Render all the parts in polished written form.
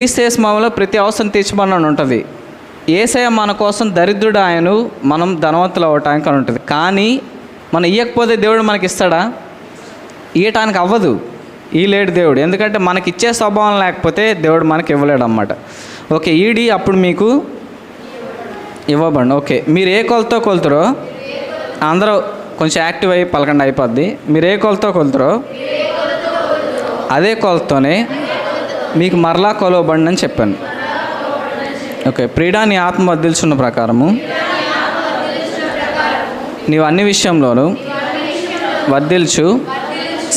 క్రీస్తు మామూలు ప్రతి అవసరం తీర్చమని ఉంటుంది. యేసయ్య మన కోసం దరిద్రుడు ఆయను, మనం ధనవంతులు అవ్వటానికి అని ఉంటుంది. కానీ మనం ఇవ్వకపోతే దేవుడు మనకి ఇస్తాడా? ఇవ్వటానికి అవ్వదు, లేడు దేవుడు. ఎందుకంటే మనకి ఇచ్చే స్వభావం లేకపోతే దేవుడు మనకి ఇవ్వలేడు అన్నమాట. ఓకే, ఈడి అప్పుడు మీకు ఇవ్వబండి. ఓకే, మీరు ఏ కొలతో కొలుతారో అందరూ కొంచెం యాక్టివ్ అయ్యి పలకండి, అయిపోద్ది. మీరు ఏ కొలతో కొలుతారో అదే కొలతోనే మీకు మరలా కొలవబండి అని చెప్పాను. ఓకే, ప్రియుడా, నీ ఆత్మ వర్ధిల్చున్న ప్రకారము నీవు అన్ని విషయంలోనూ వర్ధిల్చు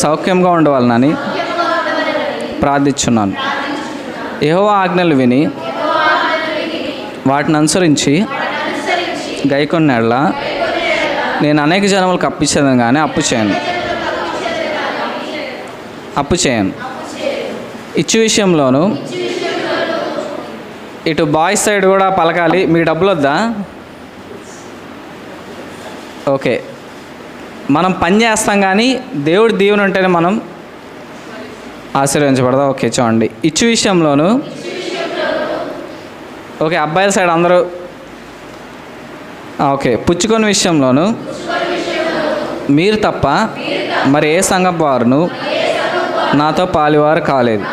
సౌఖ్యంగా ఉండవాలని ప్రార్థించున్నాను. యెహోవా ఆజ్ఞలు విని వాటిని అనుసరించి గైకొన్నేళ్ళ నేను అనేక జనములకు అప్పిచ్చేదాను కానీ అప్పు చేయను. ఇచ్చు విషయంలోనూ ఇటు బాయ్స్ సైడ్ కూడా పలకాలి. మీకు డబ్బులు వద్దా? ఓకే, మనం పని చేస్తాం కానీ దేవుడి దీవెన ఉంటేనే మనం ఆశీర్వదించబడదాం. ఓకే, చూడండి. ఇచ్చు విషయంలోను, ఓకే, అబ్బాయిల సైడ్ అందరూ. ఓకే, పుచ్చుకొని విషయంలోను మీరు తప్ప మరి ఏ సంఘపు వారును నాతో పాలువారు కాలేదు.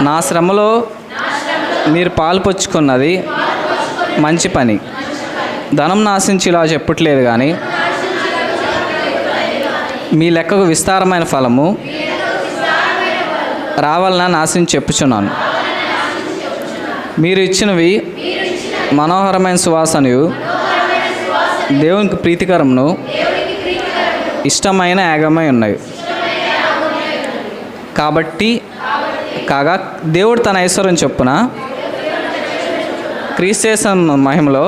నా శ్రమలో మీరు పాలు పుచ్చుకున్నది మంచి పని. ధనం నాశించి ఇలా చెప్పట్లేదు కానీ మీ లెక్కకు విస్తారమైన ఫలము రావాలని ఆశించి చెప్పుచున్నాను. మీరు ఇచ్చినవి మనోహరమైన సువాసనయు దేవునికి ప్రీతికరమును ఇష్టమైన యాగమై ఉన్నాయి. కాబట్టి కాగా దేవుడు తన ఐశ్వర్యం చొప్పున క్రీస్తు మహిమలో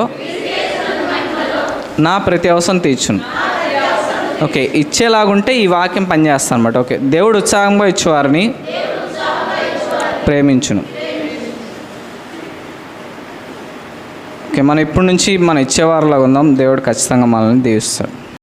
నా ప్రతి అవసరం తీర్చును. ఓకే, ఇచ్చేలాగుంటే ఈ వాక్యం పనిచేస్తాను అనమాట. ఓకే, దేవుడు ఉత్సాహంగా ఇచ్చేవారిని ప్రేమించును. ఓకే, మనం ఇప్పటి నుంచి మనం ఇచ్చేవారిలాగా ఉందాం. దేవుడు ఖచ్చితంగా మనల్ని దీవిస్తాడు.